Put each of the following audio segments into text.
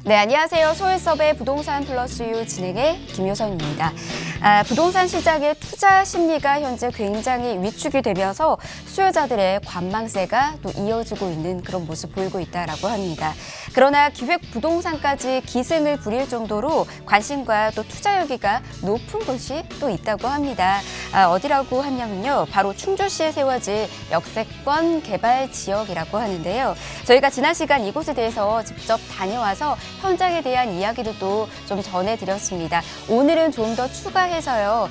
네, 안녕하세요. 소일섭의 부동산 플러스 유 진행의 김효선입니다. 부동산 시장의 투자 심리가 현재 굉장히 위축이 되면서 수요자들의 관망세가 또 이어지고 있는 그런 모습 보이고 있다라고 합니다. 그러나 기획 부동산까지 기승을 부릴 정도로 관심과 또 투자 열기가 높은 곳이 또 있다고 합니다. 어디라고 하냐면요. 바로 충주시에 세워질 역세권 개발 지역이라고 하는데요. 저희가 지난 시간 이곳에 대해서 직접 다녀와서 현장에 대한 이야기도 좀 전해드렸습니다. 오늘은 좀 더 추가해서요.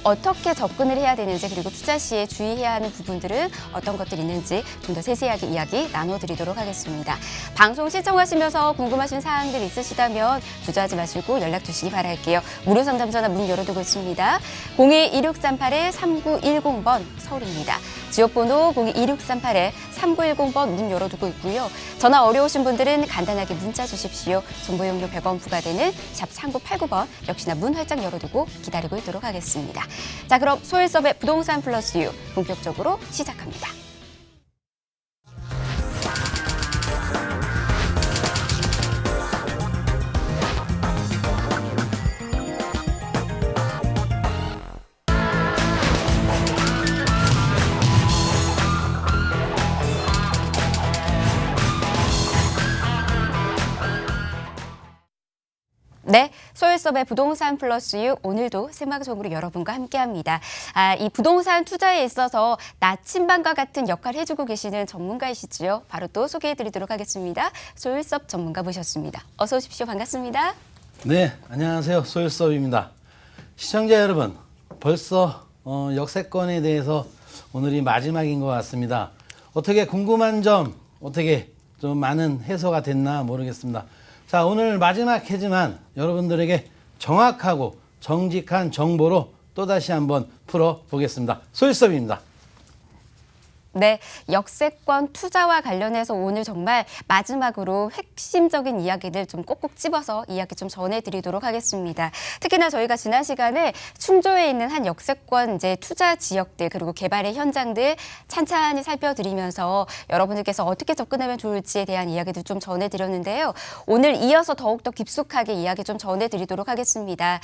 어떻게 접근을 해야 되는지 그리고 투자 시에 주의해야 하는 부분들은 어떤 것들이 있는지 좀 더 세세하게 이야기 나눠드리도록 하겠습니다. 방송 시청하시면서 궁금하신 사항들 있으시다면 주저하지 마시고 연락 주시기 바랄게요. 무료 상담 전화 문 열어두고 있습니다. 02-2638-3910번 서울입니다. 지역번호 02-2638-3910번 문 열어두고 있고요. 전화 어려우신 분들은 간단하게 문자 주십시오. 정보 용료 100원 부과되는 샵 3989번 역시나 문 활짝 열어두고 기다리고 있도록 하겠습니다. 자, 그럼 소일섭의 부동산 플러스 유 본격적으로 시작합니다. 네, 소일섭의 부동산 플러스 유 오늘도 생방송으로 여러분과 함께합니다. 이 부동산 투자에 있어서 나침반과 같은 역할을 해주고 계시는 전문가이시지요. 바로 또 소개해드리도록 하겠습니다. 소일섭 전문가 모셨습니다. 어서 오십시오. 반갑습니다. 네, 안녕하세요. 소일섭입니다. 시청자 여러분, 벌써 역세권에 대해서 오늘이 마지막인 것 같습니다. 어떻게 궁금한 점, 어떻게 좀 많은 해소가 됐나 모르겠습니다. 자, 오늘 마지막 회지만 여러분들에게 정확하고 정직한 정보로 또다시 한번 풀어보겠습니다. 소일섭입니다. 네, 역세권 투자와 관련해서 오늘 정말 마지막으로 핵심적인 이야기들 좀 꼭꼭 집어서 이야기 좀 전해드리도록 하겠습니다. 특히나 저희가 지난 시간에 충주에 있는 한 역세권 투자 지역들 그리고 개발의 현장들 찬찬히 살펴드리면서 여러분들께서 어떻게 접근하면 좋을지에 대한 이야기도 좀 전해드렸는데요. 오늘 이어서 더욱더 깊숙하게 이야기 좀 전해드리도록 하겠습니다.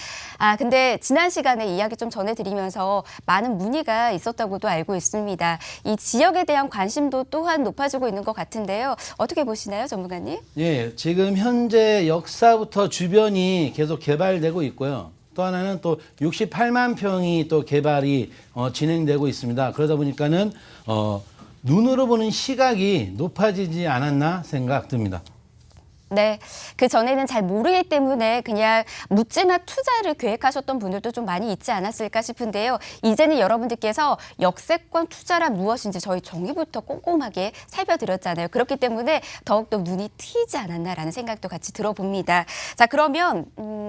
근데 지난 시간에 이야기 좀 전해드리면서 많은 문의가 있었다고도 알고 있습니다. 이 지역에 대한 관심도 또한 높아지고 있는 것 같은데요. 어떻게 보시나요, 전문가님? 예, 지금 현재 역사부터 주변이 계속 개발되고 있고요. 또 하나는 또 68만 평이 또 개발이 진행되고 있습니다. 그러다 보니까는 눈으로 보는 시각이 높아지지 않았나 생각됩니다. 네, 그 전에는 잘 모르기 때문에 그냥 묻지마 투자를 계획하셨던 분들도 좀 많이 있지 않았을까 싶은데요. 이제는 여러분들께서 역세권 투자란 무엇인지 저희 정의부터 꼼꼼하게 살펴드렸잖아요. 그렇기 때문에 더욱더 눈이 트이지 않았나라는 생각도 같이 들어봅니다. 자, 그러면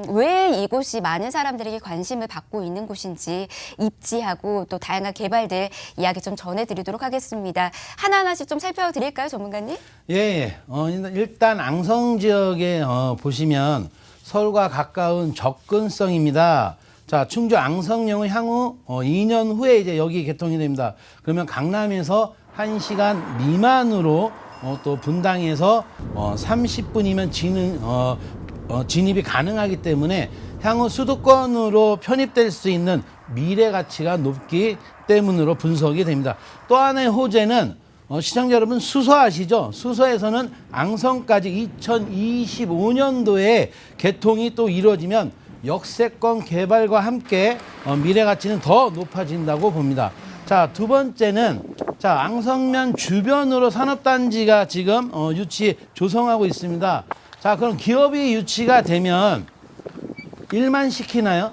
왜 이곳이 많은 사람들에게 관심을 받고 있는 곳인지 입지하고 또 다양한 개발들 이야기 좀 전해드리도록 하겠습니다. 하나하나씩 좀 살펴드릴까요, 전문가님? 예. 일단 앙성 지역에 보시면 서울과 가까운 접근성입니다. 자, 충주 앙성역은 향후 2년 후에 이제 여기 개통이 됩니다. 그러면 강남에서 1시간 미만으로 또 분당에서 30분이면 진입이 가능하기 때문에 향후 수도권으로 편입될 수 있는 미래 가치가 높기 때문으로 분석이 됩니다. 또 하나의 호재는 시청자 여러분 수서 아시죠? 수서에서는 앙성까지 2025년도에 개통이 또 이루어지면 역세권 개발과 함께 미래 가치는 더 높아진다고 봅니다. 자, 두 번째는 앙성면 주변으로 산업단지가 지금 유치 조성하고 있습니다. 자, 그럼 기업이 유치가 되면 일만 시키나요?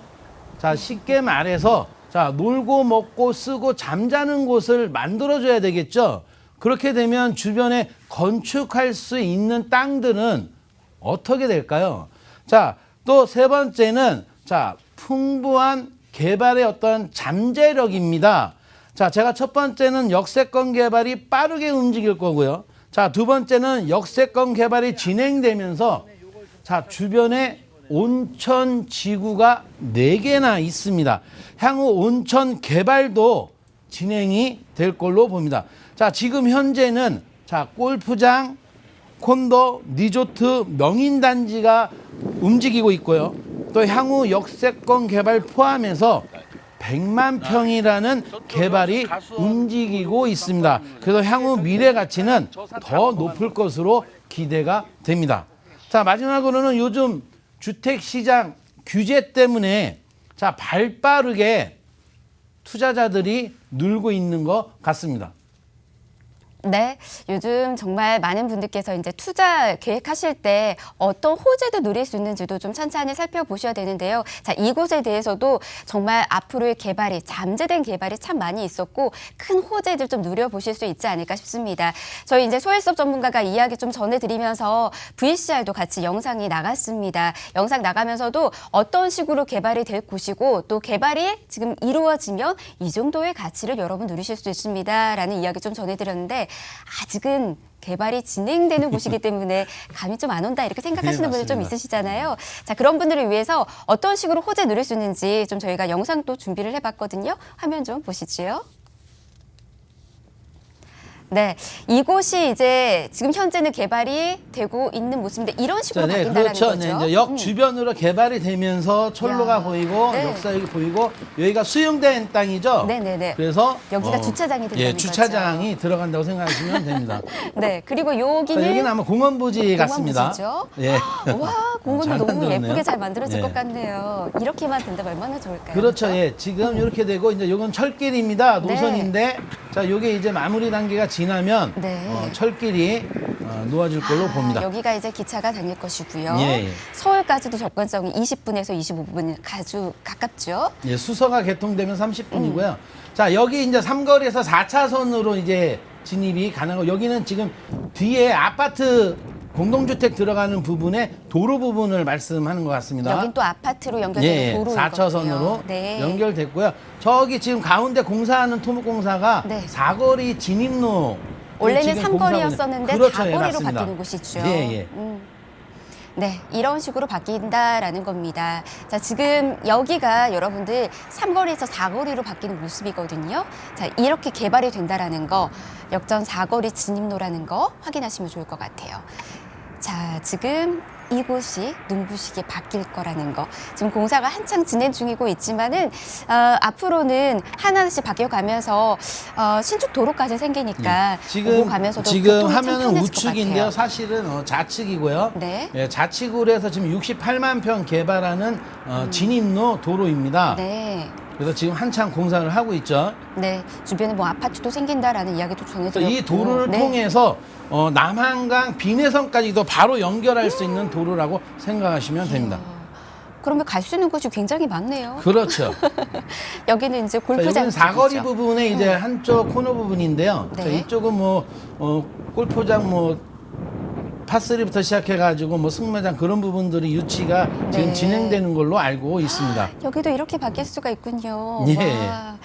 자, 쉽게 말해서 놀고 먹고 쓰고 잠자는 곳을 만들어줘야 되겠죠? 그렇게 되면 주변에 건축할 수 있는 땅들은 어떻게 될까요? 자, 또 세 번째는 풍부한 개발의 어떤 잠재력입니다. 자, 제가 첫 번째는 역세권 개발이 빠르게 움직일 거고요. 자, 두 번째는 역세권 개발이 진행되면서 주변에 온천 지구가 4개나 있습니다. 향후 온천 개발도 진행이 될 걸로 봅니다. 자, 지금 현재는 골프장, 콘도, 리조트, 명인단지가 움직이고 있고요. 또 향후 역세권 개발 포함해서 100만 평이라는 개발이 움직이고 있습니다. 그래서 향후 미래 가치는 더 높을 것으로 기대가 됩니다. 자, 마지막으로는 요즘 주택시장 규제 때문에 자, 발빠르게 투자자들이 늘고 있는 것 같습니다. 네, 요즘 정말 많은 분들께서 이제 투자 계획하실 때 어떤 호재도 누릴 수 있는지도 좀 찬찬히 살펴보셔야 되는데요. 자, 이곳에 대해서도 정말 앞으로의 개발이, 잠재된 개발이 참 많이 있었고 큰 호재들 좀 누려보실 수 있지 않을까 싶습니다. 저희 이제 소일섭 전문가가 이야기 좀 전해드리면서 VCR도 같이 영상이 나갔습니다. 영상 나가면서도 어떤 식으로 개발이 될 곳이고 또 개발이 지금 이루어지면 이 정도의 가치를 여러분 누리실 수 있습니다라는 이야기 좀 전해드렸는데 아직은 개발이 진행되는 곳이기 때문에 감이 좀 안 온다 이렇게 생각하시는 분들 좀 있으시잖아요. 자, 그런 분들을 위해서 어떤 식으로 호재 누릴 수 있는지 좀 저희가 영상 또 준비를 해봤거든요. 화면 좀 보시지요. 네, 이곳이 이제 지금 현재는 개발이 되고 있는 모습인데 이런 식으로 바뀐다는 그렇죠. 거죠. 네, 이제 역 주변으로 개발이 되면서 철로가 야, 보이고 네. 역사역이 보이고 여기가 수용된 땅이죠. 네네네. 그래서 여기가 주차장이 된다는 예, 주차장이 들어간다고 생각하시면 됩니다. 네, 그리고 자, 여기는 여기는 아마 공원부지 같습니다. 공원부지죠? 예. 와, 공원도 잘 너무 만들었네요. 예쁘게 잘 만들어질 예. 것 같네요. 이렇게만 된다면 얼마나 좋을까요? 그렇죠. 예. 지금 이렇게 되고 이제 요건 철길입니다. 노선인데 자, 요게 이제 마무리 단계가 지나면 네. 철길이 놓아질 걸로 봅니다. 여기가 이제 기차가 다닐 것이고요. 예, 예. 서울까지도 접근성이 20분에서 25분 아주 가깝죠. 예, 수서가 개통되면 30분이고요. 자, 여기 이제 삼거리에서 4차선으로 이제 진입이 가능하고 여기는 지금 뒤에 아파트 공동주택 들어가는 부분에 도로 부분을 말씀하는 것 같습니다. 여긴 또 아파트로 연결되는 예, 도로인 4차선으로 거고요. 네. 연결됐고요. 저기 지금 가운데 공사하는 토목공사가 네. 사거리 진입로 원래는 지금 삼거리였었는데 그렇죠, 예, 사거리로 맞습니다. 바뀌는 곳이죠. 예, 예. 네, 이런 식으로 바뀐다라는 겁니다. 자, 지금 여기가 여러분들 삼거리에서 사거리로 바뀌는 모습이거든요. 자, 이렇게 개발이 된다라는 거, 역전 사거리 진입로라는 거 확인하시면 좋을 것 같아요. 자, 지금 이곳이 눈부시게 바뀔 거라는 거. 지금 공사가 한창 진행 중이고 있지만은 앞으로는 하나씩 바뀌어가면서 신축 도로까지 생기니까 지금 오고 가면서도 지금 교통이 참 화면은 편해질 것 우측인데요. 같아요. 사실은 좌측이고요. 네. 예, 좌측으로 해서 지금 68만 평 개발하는 진입로 도로입니다. 네. 그래서 지금 한창 공사를 하고 있죠. 네, 주변에 뭐 아파트도 생긴다라는 이야기도 전해드렸고 이 도로를 네. 통해서 남한강 비내선까지도 바로 연결할 수 있는 도로라고 생각하시면 됩니다. 그러면 갈 수 있는 곳이 굉장히 많네요. 그렇죠. 여기는 이제 자, 골프장 여기는 사거리 쪽이죠. 부분에 이제 한쪽 코너 부분인데요. 네. 자, 이쪽은 뭐 골프장 파3부터 시작해가지고 승마장 그런 부분들이 유치가 지금 네. 진행되는 걸로 알고 있습니다. 여기도 이렇게 바뀔 수가 있군요. 예. 와,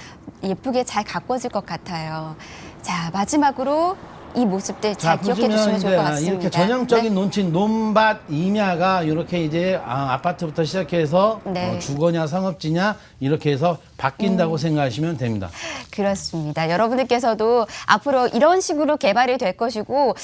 예쁘게 잘 가꿔질 것 같아요. 자, 마지막으로 이 모습들 잘 기억해 보시면 두시면 좋을 것 같습니다. 이렇게 전형적인 네. 논친 논밭 임야가 이렇게 이제 아파트부터 시작해서 네. 주거냐 상업지냐 이렇게 해서 바뀐다고 생각하시면 됩니다. 그렇습니다. 여러분들께서도 앞으로 이런 식으로 개발이 될 것이고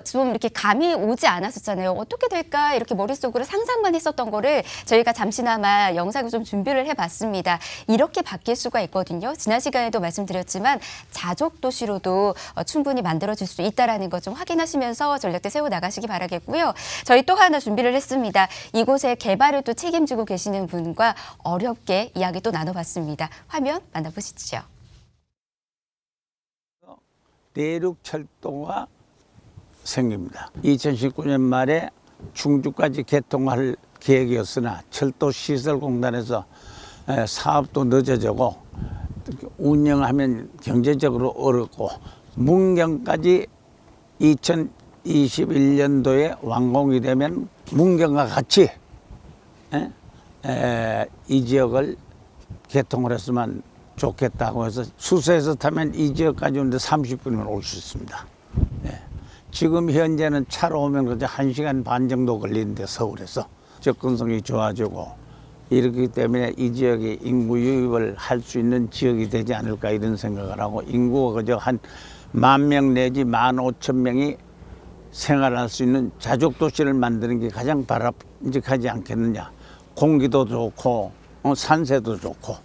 좀 이렇게 감이 오지 않았었잖아요. 어떻게 될까 이렇게 머릿속으로 상상만 했었던 거를 저희가 잠시나마 영상을 좀 준비를 해봤습니다. 이렇게 바뀔 수가 있거든요. 지난 시간에도 말씀드렸지만 자족 도시로도 충분히 만들어질 수 있다라는 것 좀 확인하시면서 전략대 세워 나가시기 바라겠고요. 저희 또 하나 준비를 했습니다. 이곳의 개발을 또 책임지고 계시는 분과 어렵게 이야기 또 나눠봤습니다. 화면 만나보시죠. 내륙철도가 생깁니다. 2019년 말에 충주까지 개통할 계획이었으나 철도시설공단에서 사업도 늦어지고 운영하면 경제적으로 어렵고 문경까지 2021년도에 완공이 되면 문경과 같이 이 지역을 개통을 했으면 좋겠다고 해서 수서에서 타면 이 지역까지 오는데 30분이면 올 수 있습니다. 지금 현재는 차로 오면 그저 1시간 반 정도 걸리는데 서울에서 접근성이 좋아지고 이렇기 때문에 이 지역에 인구 유입을 할 수 있는 지역이 되지 않을까 이런 생각을 하고 인구가 그저 한 10,000명 내지 15,000명이 생활할 수 있는 자족 도시를 만드는 게 가장 바람직하지 않겠느냐. 공기도 좋고 산세도 좋고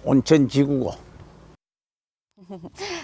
온천 지구고.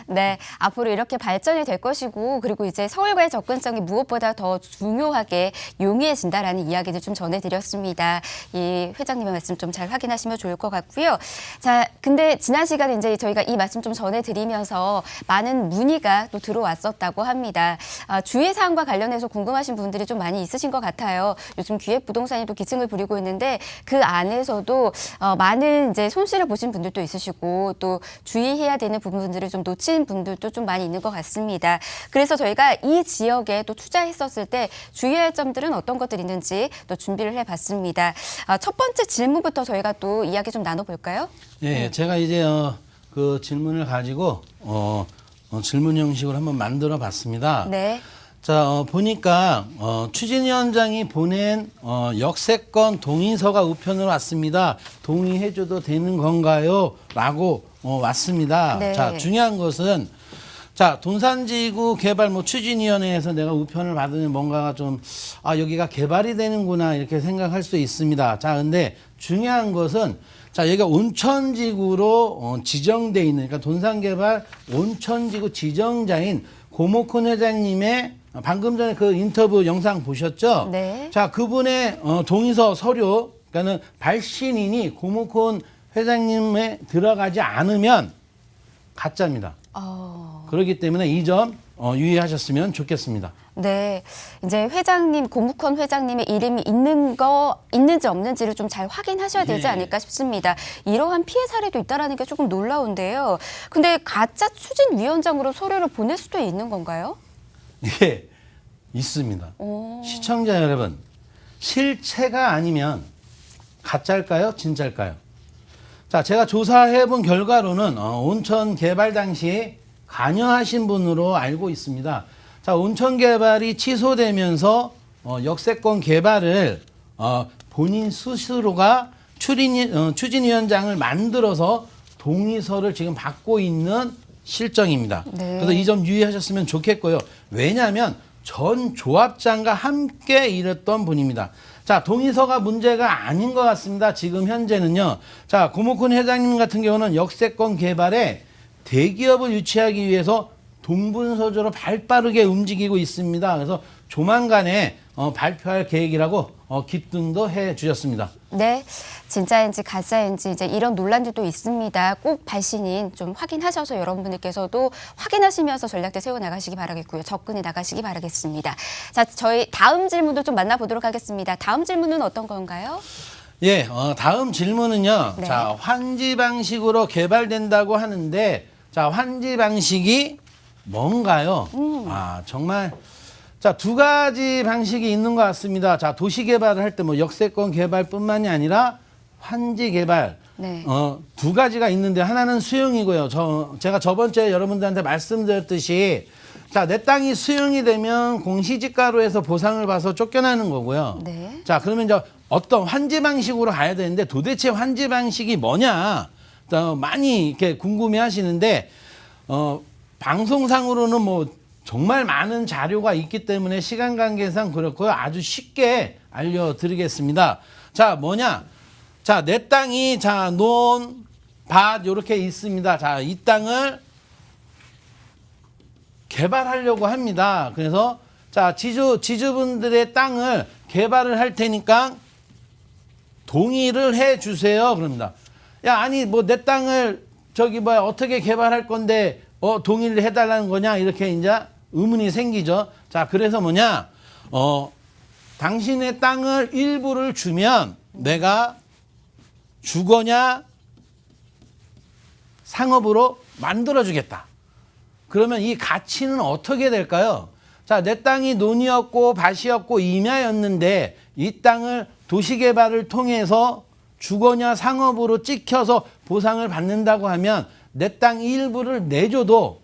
네, 앞으로 이렇게 발전이 될 것이고 그리고 이제 서울과의 접근성이 무엇보다 더 중요하게 용이해진다라는 이야기를 좀 전해드렸습니다. 이 회장님의 말씀 좀 잘 확인하시면 좋을 것 같고요. 자, 근데 지난 시간에 이제 저희가 이 말씀 좀 전해드리면서 많은 문의가 또 들어왔었다고 합니다. 주의 사항과 관련해서 궁금하신 분들이 좀 많이 있으신 것 같아요. 요즘 기획부동산이 또 기승을 부리고 있는데 그 안에서도 많은 이제 손실을 보신 분들도 있으시고 또 주의해야 되는 부분들을 좀 놓친 분들도 좀 많이 있는 것 같습니다. 그래서 저희가 이 지역에 또 투자했었을 때 주의할 점들은 어떤 것들이 있는지 또 준비를 해봤습니다. 첫 번째 질문부터 저희가 또 이야기 좀 나눠볼까요? 예, 제가 이제 그 질문을 가지고 질문 형식으로 한번 만들어 봤습니다. 네. 자, 보니까 추진위원장이 보낸 역세권 동의서가 우편으로 왔습니다. 동의해줘도 되는 건가요? 라고 왔습니다. 네. 자, 중요한 것은 자, 돈산지구 개발 추진위원회에서 내가 우편을 받으면 뭔가가 좀 여기가 개발이 되는구나 이렇게 생각할 수 있습니다. 자, 근데 중요한 것은 자, 여기가 온천지구로 지정돼 있는 그러니까 돈산개발 온천지구 지정자인 고모큰 회장님의 방금 전에 그 인터뷰 영상 보셨죠? 네. 자, 그분의 동의서 서류, 그러니까는 발신인이 고모큰 회장님에 들어가지 않으면 가짜입니다. 그렇기 때문에 이 점 유의하셨으면 좋겠습니다. 네, 이제 회장님, 고묵헌 회장님의 이름이 있는지 없는지를 좀 잘 확인하셔야 되지 예. 않을까 싶습니다. 이러한 피해 사례도 있다라는 게 조금 놀라운데요. 근데 가짜 추진위원장으로 서류를 보낼 수도 있는 건가요? 예, 있습니다. 시청자 여러분, 실체가 아니면 가짜일까요? 진짜일까요? 자, 제가 조사해 본 결과로는 온천 개발 당시 관여하신 분으로 알고 있습니다. 자, 온천 개발이 취소되면서 역세권 개발을 본인 스스로가 추진위원장을 만들어서 동의서를 지금 받고 있는 실정입니다. 네. 그래서 이 점 유의하셨으면 좋겠고요. 왜냐하면 전 조합장과 함께 일했던 분입니다. 자, 동의서가 문제가 아닌 것 같습니다. 지금 현재는요. 자, 고모큰 회장님 같은 경우는 역세권 개발에 대기업을 유치하기 위해서 동분서주로 발빠르게 움직이고 있습니다. 그래서 조만간에 발표할 계획이라고 기등도 해 주셨습니다. 네, 진짜인지 가짜인지 이제 이런 논란들도 있습니다. 꼭 발신인 좀 확인하셔서 여러분들께서도 확인하시면서 전략들 세워나가시기 바라겠고요. 접근해 나가시기 바라겠습니다. 자, 저희 다음 질문도 좀 만나보도록 하겠습니다. 다음 질문은 어떤 건가요? 예, 다음 질문은요. 네. 자, 환지 방식으로 개발된다고 하는데, 자, 환지 방식이 뭔가요? 정말. 자, 두 가지 방식이 있는 것 같습니다. 자, 도시 개발을 할 때 뭐 역세권 개발뿐만이 아니라 환지 개발. 네. 두 가지가 있는데 하나는 수용이고요. 제가 저번 주에 여러분들한테 말씀드렸듯이 자, 내 땅이 수용이 되면 공시지가로 해서 보상을 봐서 쫓겨나는 거고요. 네. 자, 그러면 이제 어떤 환지 방식으로 가야 되는데 도대체 환지 방식이 뭐냐? 많이 이렇게 궁금해 하시는데, 방송상으로는 뭐 정말 많은 자료가 있기 때문에 시간 관계상 그렇고요. 아주 쉽게 알려드리겠습니다. 자, 뭐냐? 자, 내 땅이 자, 논, 밭 이렇게 있습니다. 자, 이 땅을 개발하려고 합니다. 그래서 자, 지주분들의 땅을 개발을 할 테니까 동의를 해 주세요. 그럽니다. 야, 아니 뭐 내 땅을 어떻게 개발할 건데 동의를 해달라는 거냐 이렇게 이제 의문이 생기죠. 자, 그래서 뭐냐? 당신의 땅을 일부를 주면 내가 주거냐 상업으로 만들어주겠다. 그러면 이 가치는 어떻게 될까요? 자, 내 땅이 논이었고 밭이었고 임야였는데 이 땅을 도시개발을 통해서 주거냐 상업으로 찍혀서 보상을 받는다고 하면 내 땅 일부를 내줘도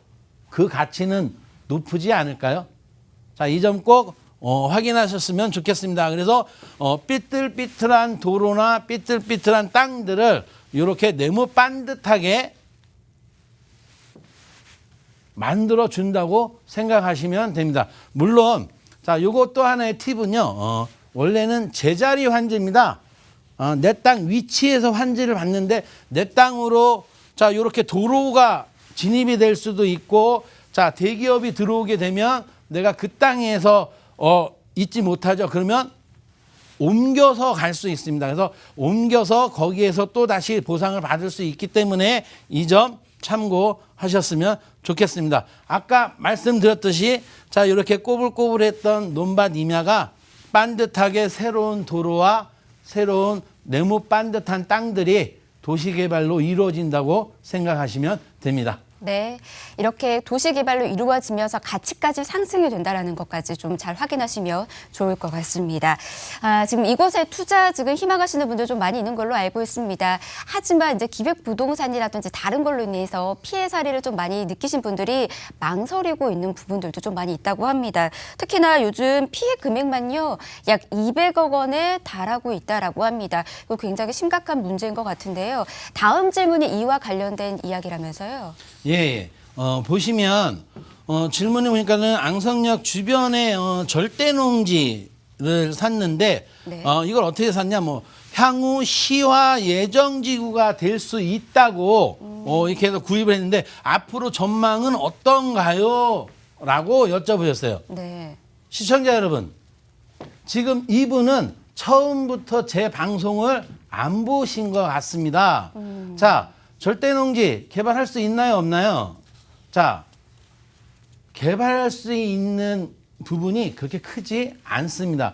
그 가치는 높지 않을까요? 자, 이 점 꼭 확인하셨으면 좋겠습니다. 그래서 삐뚤삐뚤한 도로나 삐뚤삐뚤한 땅들을 이렇게 네모 반듯하게 만들어 준다고 생각하시면 됩니다. 물론 자, 요것도 하나의 팁은요. 원래는 제자리 환지입니다. 내 땅 위치에서 환지를 받는데 내 땅으로 자, 요렇게 도로가 진입이 될 수도 있고 자, 대기업이 들어오게 되면 내가 그 땅에서 있지 못하죠. 그러면 옮겨서 갈 수 있습니다. 그래서 옮겨서 거기에서 또 다시 보상을 받을 수 있기 때문에 이 점 참고하셨으면 좋겠습니다. 아까 말씀드렸듯이 자, 이렇게 꼬불꼬불했던 논밭 임야가 반듯하게 새로운 도로와 새로운 네모 반듯한 땅들이 도시개발로 이루어진다고 생각하시면 됩니다. 네, 이렇게 도시개발로 이루어지면서 가치까지 상승이 된다는 것까지 좀 잘 확인하시면 좋을 것 같습니다. 지금 이곳에 투자 지금 희망하시는 분들 좀 많이 있는 걸로 알고 있습니다. 하지만 이제 기획부동산이라든지 다른 걸로 인해서 피해 사례를 좀 많이 느끼신 분들이 망설이고 있는 부분들도 좀 많이 있다고 합니다. 특히나 요즘 피해 금액만요, 약 200억 원에 달하고 있다라고 합니다. 이거 굉장히 심각한 문제인 것 같은데요. 다음 질문이 이와 관련된 이야기라면서요. 예. 보시면 질문에 보니까는 앙성역 주변에 절대 농지를 샀는데 네. 이걸 어떻게 샀냐? 뭐 향후 시화 예정 지구가 될 수 있다고 이렇게 해서 구입을 했는데 앞으로 전망은 어떤가요? 라고 여쭤보셨어요. 네. 시청자 여러분, 지금 이분은 처음부터 제 방송을 안 보신 것 같습니다. 자, 절대농지 개발할 수 있나요, 없나요? 자, 개발할 수 있는 부분이 그렇게 크지 않습니다.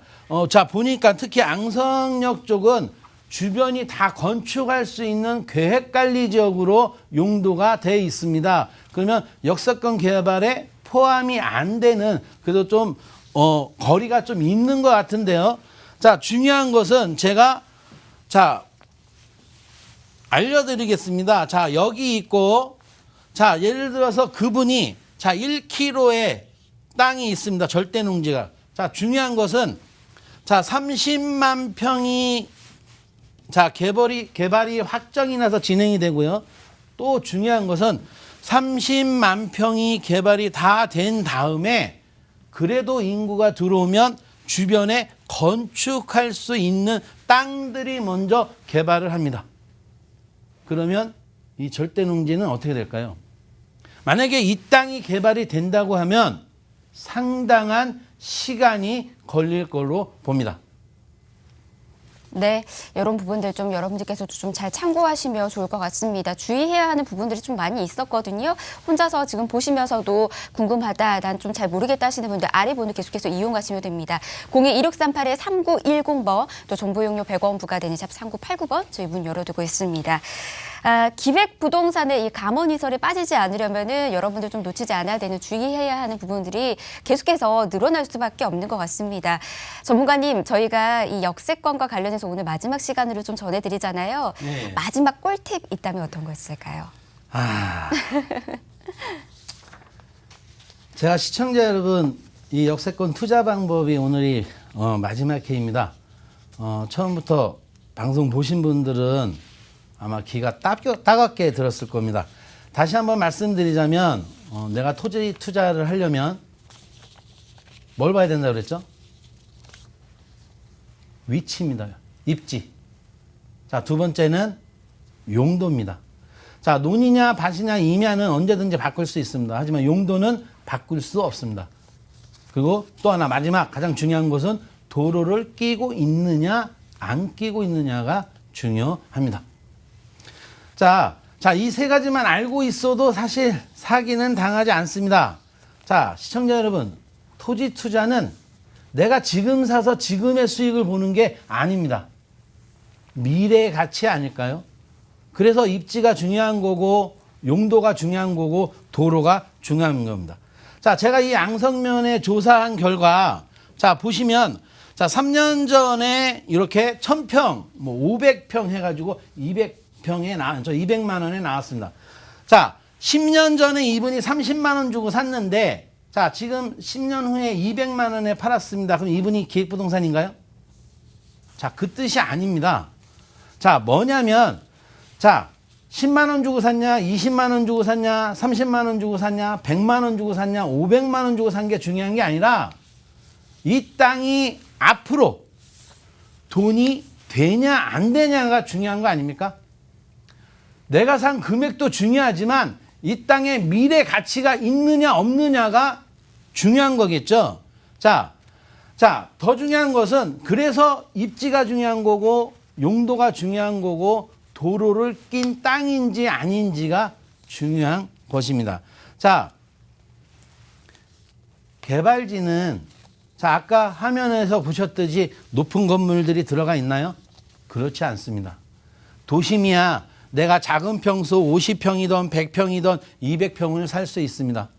자, 보니까 특히 앙성역 쪽은 주변이 다 건축할 수 있는 계획관리지역으로 용도가 돼 있습니다. 그러면 역세권 개발에 포함이 안 되는, 그래도 좀 거리가 좀 있는 것 같은데요. 자, 중요한 것은 제가 자, 알려드리겠습니다. 자, 여기 있고, 자, 예를 들어서 그분이 자, 1km의 땅이 있습니다. 절대 농지가. 자, 중요한 것은 자, 30만 평이 자, 개발이 확정이 나서 진행이 되고요. 또 중요한 것은 30만 평이 개발이 다 된 다음에 그래도 인구가 들어오면 주변에 건축할 수 있는 땅들이 먼저 개발을 합니다. 그러면 이 절대농지는 어떻게 될까요? 만약에 이 땅이 개발이 된다고 하면 상당한 시간이 걸릴 걸로 봅니다. 네, 이런 부분들 좀 여러분들께서도 좀 잘 참고하시면 좋을 것 같습니다. 주의해야 하는 부분들이 좀 많이 있었거든요. 혼자서 지금 보시면서도 궁금하다, 난 좀 잘 모르겠다 하시는 분들 아래 번호 계속해서 이용하시면 됩니다. 02-2638-3910번, 또 정보용료 100원 부과되는 샵 3989번 저희 문 열어두고 있습니다. 기획부동산의 이 감원이설에 빠지지 않으려면은 여러분들 좀 놓치지 않아야 되는, 주의해야 하는 부분들이 계속해서 늘어날 수밖에 없는 것 같습니다. 전문가님, 저희가 이 역세권과 관련해서 오늘 마지막 시간으로 좀 전해드리잖아요. 네. 마지막 꿀팁 있다면 어떤 거 있을까요? 제가 시청자 여러분, 이 역세권 투자 방법이 오늘이 마지막 회입니다. 처음부터 방송 보신 분들은 아마 귀가 따갑게 들었을 겁니다. 다시 한번 말씀드리자면 내가 토지 투자를 하려면 뭘 봐야 된다고 그랬죠? 위치입니다. 입지. 자, 두 번째는 용도입니다. 자, 논이냐 밭이냐 임야는 언제든지 바꿀 수 있습니다. 하지만 용도는 바꿀 수 없습니다. 그리고 또 하나 마지막 가장 중요한 것은 도로를 끼고 있느냐 안 끼고 있느냐가 중요합니다. 자, 이 세 가지만 알고 있어도 사실 사기는 당하지 않습니다. 자, 시청자 여러분, 토지 투자는 내가 지금 사서 지금의 수익을 보는 게 아닙니다. 미래의 가치 아닐까요? 그래서 입지가 중요한 거고, 용도가 중요한 거고, 도로가 중요한 겁니다. 자, 제가 이 앙성면에 조사한 결과, 자, 보시면, 자, 3년 전에 이렇게 1000평, 뭐 500평 해가지고 200만 원에 나왔습니다. 자, 10년 전에 이분이 30만 원 주고 샀는데, 자, 지금 10년 후에 200만 원에 팔았습니다. 그럼 이분이 기획부동산인가요? 자, 그 뜻이 아닙니다. 자, 뭐냐면, 자, 10만 원 주고 샀냐, 20만 원 주고 샀냐, 30만 원 주고 샀냐, 100만 원 주고 샀냐, 500만 원 주고 산 게 중요한 게 아니라 이 땅이 앞으로 돈이 되냐 안 되냐가 중요한 거 아닙니까? 내가 산 금액도 중요하지만 이 땅에 미래 가치가 있느냐 없느냐가 중요한 거겠죠. 자, 더 중요한 것은 그래서 입지가 중요한 거고 용도가 중요한 거고 도로를 낀 땅인지 아닌지가 중요한 것입니다. 자, 개발지는 아까 화면에서 보셨듯이 높은 건물들이 들어가 있나요? 그렇지 않습니다. 도심이야 내가 작은 평수 50평이든 100평이든 200평을 살 수 있습니다.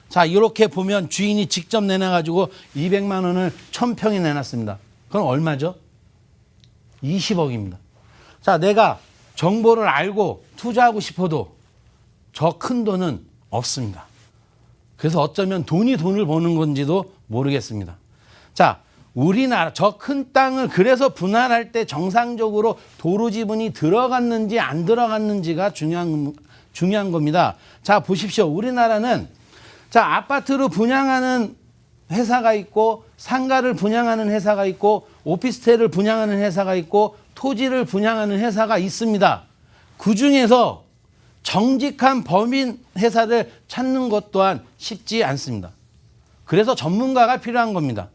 자, 이렇게 보면 주인이 직접 내놔가지고 200만 원을 1000평에 내놨습니다. 그럼 얼마죠? 20억입니다. 자, 내가 정보를 알고 투자하고 싶어도 저 큰 돈은 없습니다. 그래서 어쩌면 돈이 돈을 버는 건지도 모르겠습니다. 자, 우리나라 저 큰 땅을 그래서 분할할 때 정상적으로 도로 지분이 들어갔는지 안 들어갔는지가 중요한 겁니다. 자, 보십시오. 우리나라는 자, 아파트로 분양하는 회사가 있고 상가를 분양하는 회사가 있고 오피스텔을 분양하는 회사가 있고 토지를 분양하는 회사가 있습니다. 그중에서 정직한 법인 회사를 찾는 것 또한 쉽지 않습니다. 그래서 전문가가 필요한 겁니다.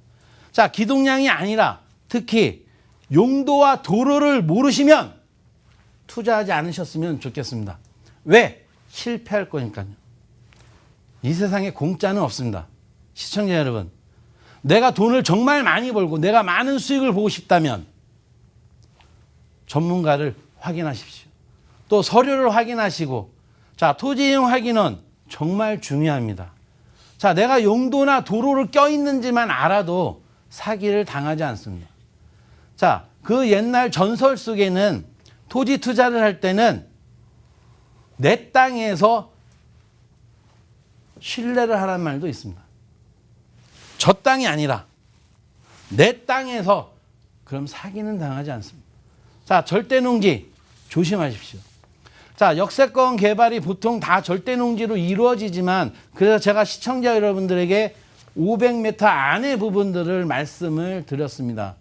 자, 기동량이 아니라 특히 용도와 도로를 모르시면 투자하지 않으셨으면 좋겠습니다. 왜? 실패할 거니까요. 이 세상에 공짜는 없습니다. 시청자 여러분, 내가 돈을 정말 많이 벌고 내가 많은 수익을 보고 싶다면 전문가를 확인하십시오. 또 서류를 확인하시고, 자, 토지 이용 확인은 정말 중요합니다. 자, 내가 용도나 도로를 껴있는지만 알아도 사기를 당하지 않습니다. 자, 그 옛날 전설 속에는 토지 투자를 할 때는 내 땅에서 신뢰를 하란 말도 있습니다. 저 땅이 아니라 내 땅에서 그럼 사기는 당하지 않습니다. 자, 절대농지 조심하십시오. 자, 역세권 개발이 보통 다 절대농지로 이루어지지만 그래서 제가 시청자 여러분들에게 500m 안의 부분들을 말씀을 드렸습니다.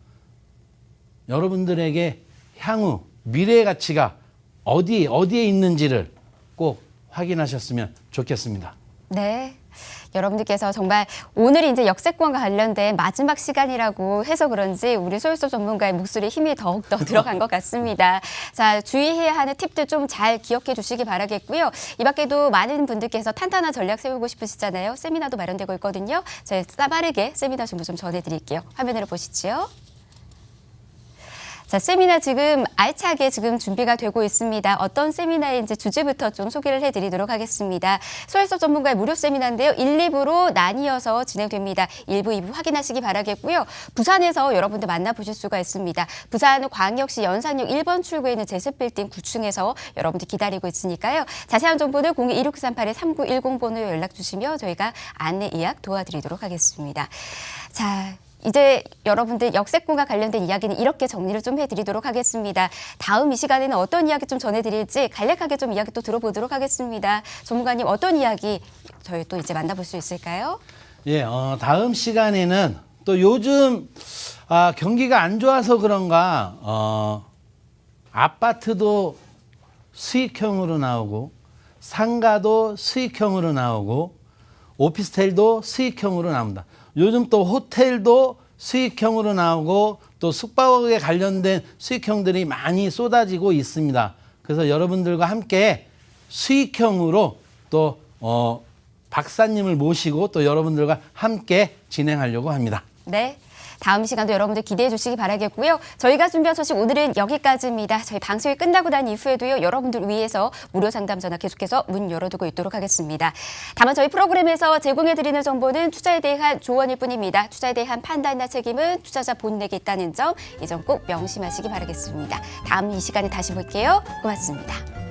여러분들에게 향후 미래의 가치가 어디에 있는지를 꼭 확인하셨으면 좋겠습니다. 네. 여러분들께서 정말 오늘이 이제 역세권과 관련된 마지막 시간이라고 해서 그런지 우리 소유소 전문가의 목소리에 힘이 더욱더 들어간 것 같습니다. 자, 주의해야 하는 팁들 좀 잘 기억해 주시기 바라겠고요. 이 밖에도 많은 분들께서 탄탄한 전략 세우고 싶으시잖아요. 세미나도 마련되고 있거든요. 저희 빠르게 세미나 정보 좀 전해드릴게요. 화면으로 보시죠. 자, 세미나 지금 알차게 지금 준비가 되고 있습니다. 어떤 세미나인지 주제부터 좀 소개를 해드리도록 하겠습니다. 소유소 전문가의 무료 세미나인데요. 1, 2부로 나뉘어서 진행됩니다. 1부, 2부 확인하시기 바라겠고요. 부산에서 여러분들 만나보실 수가 있습니다. 부산 광역시 연산역 1번 출구에 있는 제습빌딩 9층에서 여러분들 기다리고 있으니까요. 자세한 정보는 02-1638-3910번으로 연락 주시면 저희가 안내 예약 도와드리도록 하겠습니다. 자, 이제 여러분들 역세권과 관련된 이야기는 이렇게 정리를 좀 해드리도록 하겠습니다. 다음 이 시간에는 어떤 이야기 좀 전해드릴지 간략하게 좀 이야기 또 들어보도록 하겠습니다. 전문가님 어떤 이야기 저희 또 이제 만나볼 수 있을까요? 예, 다음 시간에는 또 요즘 경기가 안 좋아서 그런가 아파트도 수익형으로 나오고 상가도 수익형으로 나오고 오피스텔도 수익형으로 나옵니다. 요즘 또 호텔도 수익형으로 나오고 또 숙박에 관련된 수익형들이 많이 쏟아지고 있습니다. 그래서 여러분들과 함께 수익형으로 또 박사님을 모시고 또 여러분들과 함께 진행하려고 합니다. 네. 다음 시간도 여러분들 기대해 주시기 바라겠고요. 저희가 준비한 소식 오늘은 여기까지입니다. 저희 방송이 끝나고 난 이후에도요. 여러분들 위해서 무료 상담 전화 계속해서 문 열어두고 있도록 하겠습니다. 다만 저희 프로그램에서 제공해드리는 정보는 투자에 대한 조언일 뿐입니다. 투자에 대한 판단이나 책임은 투자자 본인에게 있다는 점, 이 점 꼭 명심하시기 바라겠습니다. 다음 이 시간에 다시 볼게요. 고맙습니다.